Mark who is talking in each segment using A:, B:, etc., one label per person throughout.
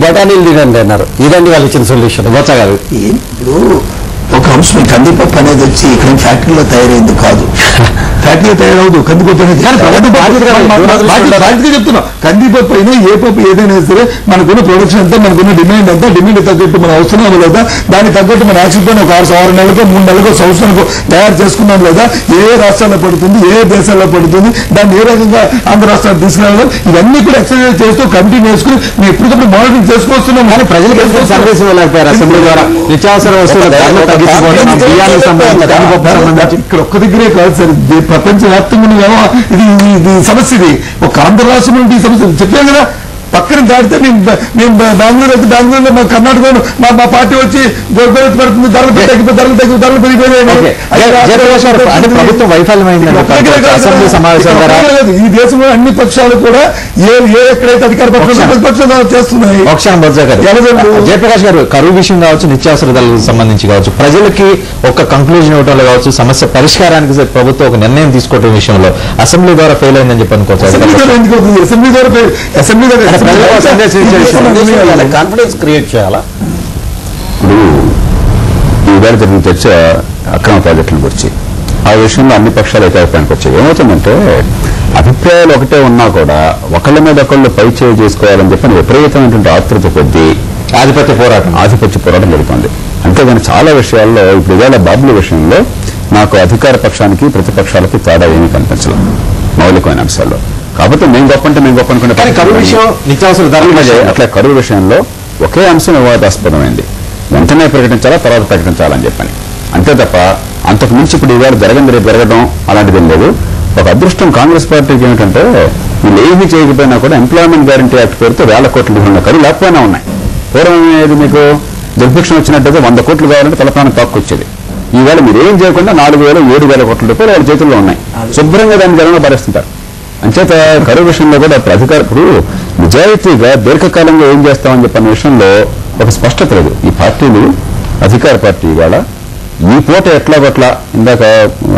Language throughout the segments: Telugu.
A: బఠానీలు తినండి అన్నారు. ఇదండి వాళ్ళు ఇచ్చిన సొల్యూషన్. బొత్స గారు,
B: ఇప్పుడు ఒక అంశం కందిపప్పు అనేది వచ్చి ఇక్కడ ఫ్యాక్టరీలో తయారైంది కాదు, ఫ్యాక్టరీలో తయారవదు. కందిపప్పు అనేది బాధ్యతగా చెప్తున్నా. కందిపప్పు అయినా ఏ పప్పు ఏదైనా సరే మనకున్న ప్రొడక్షన్ అంతా, మనకున్న డిమాండ్ అంతా, డిమాండ్ తగ్గట్టు మన అవసరం లేదా, దానికి తగ్గట్టు మన యాక్షన్ ప్లాన్ ఒక 6 నెలలకో 3 నెలలకో సంవత్సరానికో తయారు చేసుకున్నాం లేదా, ఏ రాష్ట్రాల్లో పడుతుంది, ఏ దేశాల్లో పడుతుంది, దాన్ని ఏ రకంగా ఆంధ్ర రాష్ట్రానికి తీసుకురావడం, ఇవన్నీ కూడా ఎక్సర్సైజ్ చేస్తూ కంటిన్యూ చేసుకుని మేము ఎప్పటికప్పుడు మానిటరింగ్ చేసుకొస్తున్నాం.
A: కానీ ప్రజలకు సర్వీస్ ఇవ్వలేకపోయారు. అసెంబ్లీ ద్వారా నిత్యావసర వస్తువుల
B: ఇక్కడ ఒక్క దగ్గరే కాదు సార్, ప్రపంచవ్యాప్తంగా ఇది సమస్య. ఇది ఒక ఆంధ్ర రాష్ట్రం నుండి ఈ సమస్య చెప్పాను కదా. పక్కన దాటితే మేము బెంగళూరు అయితే బెంగళూరులో మా కర్ణాటకలో మా పార్టీ వచ్చి పడుతుంది, ధరలు పెరిగిపోయాయి.
A: ప్రభుత్వం వైఫల్యమైంది.
B: ఈ దేశంలో అన్ని పక్షాలు కూడా ఎక్కడైతే అధికార పక్షాలు చేస్తున్నాయి.
A: జయప్రకాష్ గారు, కరువు విషయం కావచ్చు, నిత్యావసర ధరలకు సంబంధించి కావచ్చు, ప్రజలకి ఒక కంక్లూజన్ ఇవ్వడంలో కావచ్చు, సమస్య పరిష్కారానికి ప్రభుత్వం ఒక నిర్ణయం తీసుకోవడం విషయంలో అసెంబ్లీ ద్వారా ఫెయిల్ అయిందని చెప్పి అనుకోవచ్చు.
B: అసెంబ్లీ ద్వారా
A: కాన్ఫిడెన్స్ క్రియేట్ చేయాలా?
C: ఇప్పుడు ఈవేళ జరిగిన చర్చ అక్రమ ప్రాజెక్టుల గురించి, ఆ విషయంలో అన్ని పక్షాలు ఏకాభిప్రాయానికి వచ్చాయి. ఏమవుతుందంటే అభిప్రాయాలు ఒకటే ఉన్నా కూడా ఒకళ్ళ మీద ఒకళ్ళు పై చేయి చేసుకోవాలని చెప్పి విపరీతమైనటువంటి ఆతృత కొద్దీ ఆధిపత్య పోరాటం జరుగుతుంది. అంతేగాని చాలా విషయాల్లో ఇప్పుడు ఇవాళ బాబుల విషయంలో నాకు అధికార పక్షానికి ప్రతిపక్షాలకి తేడా ఏమీ కనిపించలేదు మౌలికమైన అంశాల్లో. కాబట్టి మేము గొప్ప అనుకునే
A: నిత్యావసర ధరలు
C: అట్లా కరువు విషయంలో ఒకే అంశం వివాదాస్పదమైంది. వెంటనే ప్రకటించాలా, తర్వాత ప్రకటించాలని చెప్పని, అంతే తప్ప అంతకు మించి ఇప్పుడు ఇవాళ జరగడం అలాంటిది లేదు. ఒక అదృష్టం కాంగ్రెస్ పార్టీకి ఏమిటంటే వీళ్ళు ఏమీ చేయకపోయినా కూడా ఎంప్లాయ్మెంట్ గ్యారంటీ యాక్ట్ పేరుతో 1000 కోట్లు ఉన్న కరువు లేకపోయినా ఉన్నాయి. పూర్వం అనేది మీకు దుర్భిక్షం వచ్చినట్టయితే 100 కోట్లు కావాలంటే తలపాన తాక్కొచ్చేది. ఈవేళ మీరు ఏం చేయకుండా 4000, 7000 కోట్ల రూపాయలు వాళ్ళ చేతుల్లో ఉన్నాయి. శుభ్రంగా దాన్ని జనంలో భరిస్తుంటారు. అంచేత కరువు విషయంలో కూడా అధికారులు నిజాయితీగా దీర్ఘకాలంగా ఏం చేస్తామని చెప్పిన విషయంలో ఒక స్పష్టత లేదు. ఈ పార్టీలు అధికార పార్టీ ఇవాళ ఈ పూట ఎట్లాగొట్లా ఇందాక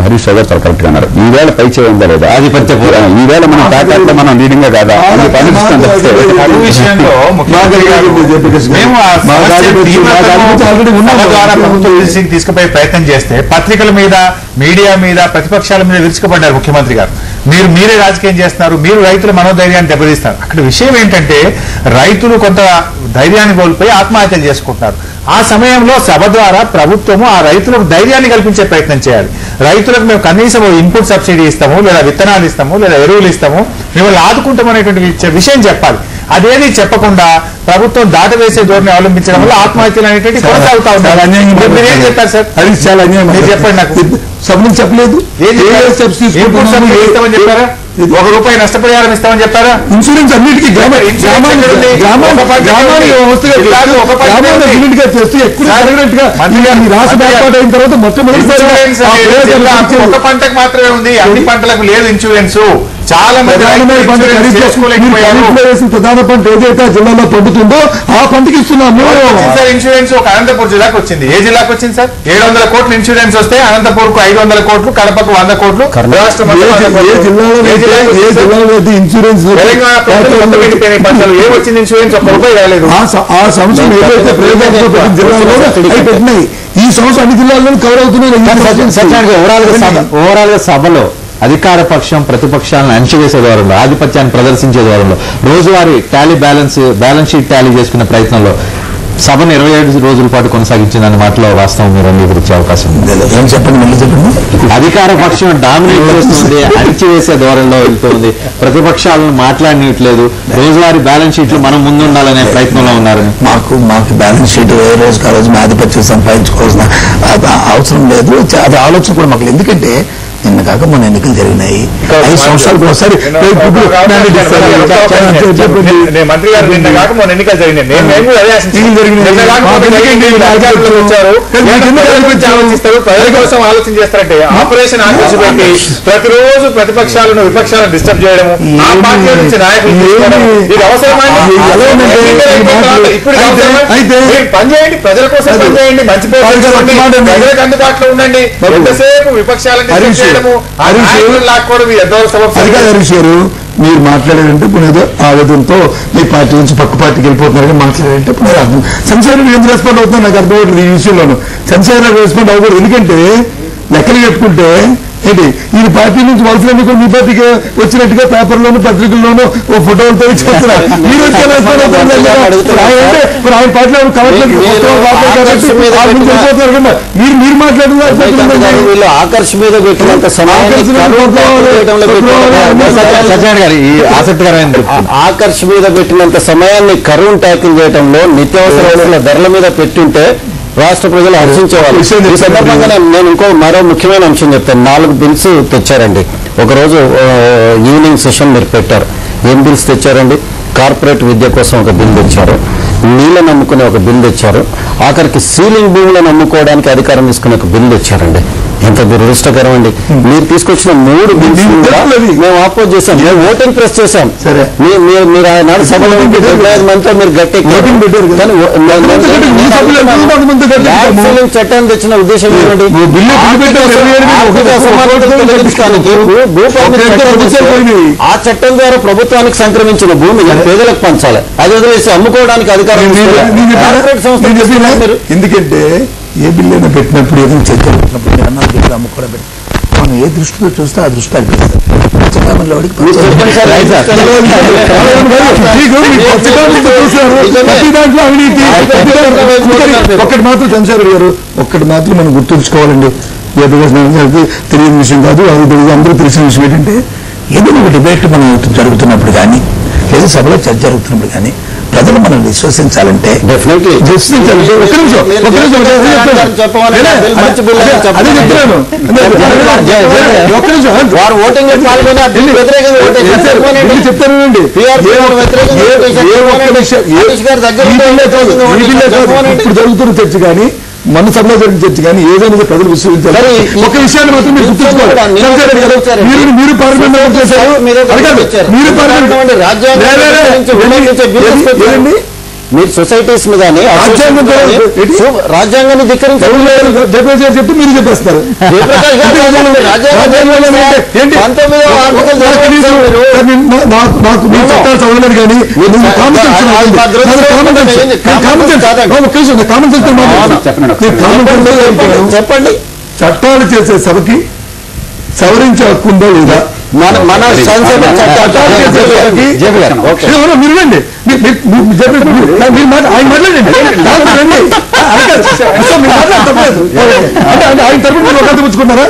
C: హరీష్ రావు గారు చాలా కరెక్ట్ గా అన్నారు. ఈవేళ పై చేయందా లేదా, ఆధిపత్య ఈవేళ మనం ప్యాకెట్లో మనం లీడింగ్ గా కాదా
D: తీసుకుపోయే ప్రయత్నం చేస్తే పత్రికల మీద, మీడియా మీద, ప్రతిపక్షాల మీద విరుచుకుపడ్డారు ముఖ్యమంత్రి గారు. మీరే రాజకీయం చేస్తున్నారు, మీరు రైతుల మనోధైర్యాన్ని దెబ్బతీస్తారు. అక్కడ విషయం ఏంటంటే రైతులు కొంత ధైర్యాన్ని కోల్పోయి ఆత్మహత్యలు చేసుకుంటున్నారు. ఆ సమయంలో సభ ద్వారా ప్రభుత్వము ఆ రైతులకు ధైర్యాన్ని కల్పించే ప్రయత్నం చేయాలి. రైతులకు మేము కనీసం ఇన్పుట్ సబ్సిడీ ఇస్తాము, లేదా విత్తనాలు ఇస్తాము, లేదా ఎరువులు ఇస్తాము, మిమ్మల్ని ఆదుకుంటామనేటువంటి విషయం చెప్పాలి. అదేది చెప్పకుండా ప్రభుత్వం దాటవేసే ధోరణి అవలంబించడం వల్ల ఆత్మహత్యలు అనేటువంటి కొనసాగుతా ఉన్నారు. మీరేం చెప్పారు సార్?
B: అది చాలా అన్యాయం.
D: మీరు చెప్పండి నాకు.
B: సభను చెప్పలేదు.
D: చెప్పారా? ₹1 నష్టపరిహారం ఇస్తామని చెప్పారా?
B: ఇన్సూరెన్స్ అన్నిటికీ రాష్ట్ర ఏర్పాటు అయిన తర్వాత మొట్టమొదటి
D: ఒక పంటకు మాత్రమే ఉంది, అన్ని పంటలకు లేదు ఇన్సూరెన్స్. చాలా మంది
B: ప్రధాన పంట ఏదైతే జిల్లాలో పండుతుందో ఆ పంటకి ఇస్తున్నాము
D: సార్ ఇన్సూరెన్స్. ఒక అనంతపూర్ జిల్లాకు వచ్చింది. ఏ జిల్లాకు వచ్చింది సార్? 700 కోట్లు ఇన్సూరెన్స్ వస్తే అనంతపూర్ కు 500 కోట్లు, కడపకు 100 కోట్లు.
B: ఇన్సూరెన్స్
D: ఏమొచ్చింది ఇన్సూరెన్స్? ₹1 రాలేదు.
B: ఆ సంవత్సరం ఏదైతే జిల్లాలో పెట్టినాయి, ఈ సంవత్సరం అన్ని జిల్లాల్లో కవర్ అవుతున్నాయి.
A: ఓవరాల్ గా సభలో అధికార పక్షం ప్రతిపక్షాలను అణచివేసే ద్వారంలో, ఆధిపత్యాన్ని ప్రదర్శించే ద్వారంలో, రోజువారీ బ్యాలెన్స్ షీట్ టాలీ చేసుకునే ప్రయత్నంలో సభను 27 రోజుల పాటు కొనసాగించిందన్న మాటలో వాస్తవం మీరు అంగీకరించే అవకాశం ఉంది. అధికార పక్షం డామినేట్ చేస్తుంది, అణిచివేసే ద్వారంలో వెళ్తుంది, ప్రతిపక్షాలను మాట్లాడనియట్లేదు, రోజువారీ బ్యాలెన్స్ షీట్లు మనం ముందుండాలనే ప్రయత్నంలో ఉన్నారని.
B: మాకు బ్యాలెన్స్ షీట్ ఏ రోజుకి ఆ రోజు ఆధిపత్యం సంపాదించుకోవాల్సిన అవసరం లేదు. అది ఆలోచన కూడా మాకు. ఎందుకంటే నిన్న కాక మన ఎన్నికలు జరిగినాయి. 5 సంవత్సరాలకు ఒకసారి
D: మంత్రి గారు నిన్న కాక మన ఎన్నికలు జరిగినాయి. ప్రజల కోసం ఆలోచన చేస్తారంటే ఆపరేషన్ ఆలోచన పెట్టి ప్రతిరోజు ప్రతిపక్షాలను విపక్షాలను డిస్టర్బ్ చేయడం, ఆ పార్టీ నుంచి నాయకులు తీసుకోవడం, ఇది అవసరమైన ఇప్పుడు పనిచేయండి, ప్రజల కోసం పనిచేయండి, మంచి ప్రజలకు అందుబాటులో ఉండండి. ఎంతసేపు విపక్షాలను
B: మీరు మాట్లాడారంటే ఇప్పుడు ఏదో ఆవేదనతో మీ పార్టీ నుంచి పక్క పార్టీకి వెళ్ళిపోతున్నారని మాట్లాడారంటే ఇప్పుడు అర్థం. చంద్రశేఖర్ ఏం రెస్పాండ్ అవుతుందో నాకు అర్థమవుతుంది ఈ విషయంలోనూ. చంద్రశేఖర్ రెస్పాండ్ అవ్వకూడదు, ఎందుకంటే లెక్కలు చెప్పుకుంటే ఏంటి ఈ పార్టీ నుంచి వలసలన్నీ కూడా మీ పార్టీకి వచ్చినట్టుగా పేపర్లోను పత్రికల్లోనూ ఓ ఫోటోలతో చేస్తున్నారు. మీరు వచ్చే రెస్పాండ్ అవుతుంది ఆయన పార్టీలో మీరు మాట్లాడుతున్నారు.
E: వీళ్ళు ఆకర్ష్ మీద పెట్టినంత ఆకర్ష్ మీద పెట్టినంత సమయాన్ని కరువు ట్యాకిల్ చేయడంలో నిత్యావసర వస్తువుల ధరల మీద పెట్టుంటే రాష్ట్ర ప్రజలు హర్షించేవాళ్ళు. ఈ సందర్భంగా నేను మరో ముఖ్యమైన అంశం చెప్తాను. 4 బిల్స్ తెచ్చారండి. ఒకరోజు ఈవినింగ్ సెషన్ మీరు పెట్టారు. ఏం బిల్స్ తెచ్చారండి? కార్పొరేట్ విద్య కోసం ఒక బిల్ తెచ్చారు, నీళ్ళను నమ్ముకునే ఒక బిల్ తెచ్చారు, ఆఖరికి సీలింగ్ భూములను నమ్ముకోవడానికి అధికారం తీసుకునే ఒక బిల్ తెచ్చారండి. ఎంత దురదృష్టకరం అండి. మీరు తీసుకొచ్చిన 3 బిల్స్ మేము ఆపోజ్ చేశాం, మేము ఓటింగ్ ప్రెస్ చేశాం. మీరు నాడు సభలో 75 మందితో మీరు గట్టి చట్టాన్ని తెచ్చిన ఉద్దేశం ఏమిటి? ఆ చట్టం ద్వారా ప్రభుత్వానికి సంక్రమించిన భూమి పేదలకు పంచాలి, అది వదిలేసి అమ్ముకోవడానికి అధికారం.
B: ఎందుకంటే ఏ బిల్లు అయినా పెట్టినప్పుడు ఏదైనా చర్చ పెట్టినప్పుడు అన్నాలు బిల్లు అమ్ముకోవడం పెట్టి మనం ఏ దృష్టితో చూస్తే ఆ దృష్టి అనిపిస్తుంది. ఒక్కటి మాత్రం చంద్రశేఖర్ గారు ఒక్కటి మాత్రం మనం గుర్తుంచుకోవాలండి. తెలియని విషయం కాదు, అది తెలియదు, అందరూ తెలిసిన విషయం ఏంటంటే ఏదైనా ఒక డిబేట్ మనం జరుగుతున్నప్పుడు కానీ లేదా సభలో చర్చ జరుగుతున్నప్పుడు కానీ ప్రజలు మనం విశ్వసించాలంటే ఇప్పుడు జరుగుతున్న చర్చ కానీ మన సభలో జరిగిన చర్చ కానీ ఏదైనా ప్రజలు విశ్వసించాలి. ఒక విషయాన్ని మాత్రం మీరు గుర్తుంచుకోవాలి. మీరు పార్లమెంట్ చేశారు, మీరు
E: మీరు సొసైటీస్ కానీ రాజ్యాంగాన్ని ధిక్కరించారు
B: చెప్తే మీరు చెప్పేస్తారు. నాకు మీ చట్టాలు చదవలేదు కానీ
E: చెప్పండి.
B: చట్టాలు చేసే సభకి సవరించే హక్కు ఉందా లేదా?
E: మన
B: మీరుండి ఆయన మాట్లాడండి. ఆయన తరపున మీరు ఒకటి పుచ్చుకున్నారా?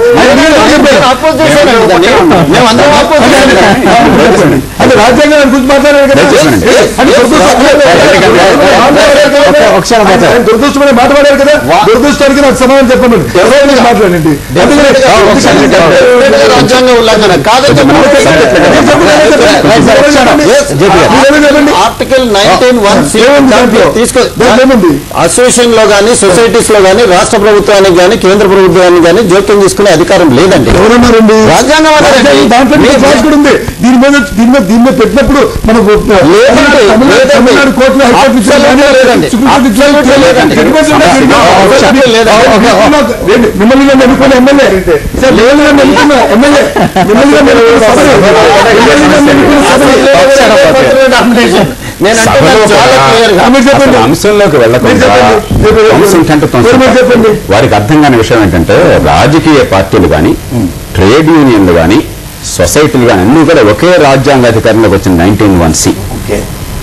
B: అంటే రాజ్యాంగాన్ని గురించి మాట్లాడారు కదా, దురదృష్టమైన మాట్లాడారు కదా, దురదృష్టానికి నాకు సమాధానం చెప్పండి. మాట్లాడండి.
E: రాజ్యాంగ ఉల్లంఘన కాదని ఆర్టికల్ 19(1) అసోసియేషన్ లో గానీ సొసైటీస్ లో గానీ రాష్ట్ర ప్రభుత్వానికి గానీ కేంద్ర ప్రభుత్వానికి గానీ జోక్యం తీసుకునే అధికారం లేదండి. రాజ్యాంగం
B: ఉంది. దీని మీద పెట్టినప్పుడు మనకు తమిళనాడు కోర్టులో మిమ్మల్ని ఎన్నుకున్న ఎమ్మెల్యే
C: అంశంలోకి వెళ్ళకుండా వారికి అర్థం కాని విషయం ఏంటంటే రాజకీయ పార్టీలు కానీ ట్రేడ్ యూనియన్లు కానీ సొసైటీలు కానీ అన్ని కూడా ఒకే రాజ్యాంగ అధికారంలోకి వచ్చిన 19(1)C.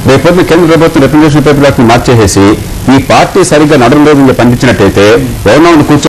C: రేపొద్దున కేంద్ర ప్రభుత్వం రిప్రజెంటేషన్ పేపర్ మార్చేసేసి ఈ పార్టీ సరిగ్గా నడుము రోజులు పండించినట్టయితే ఎవరినో కూర్చో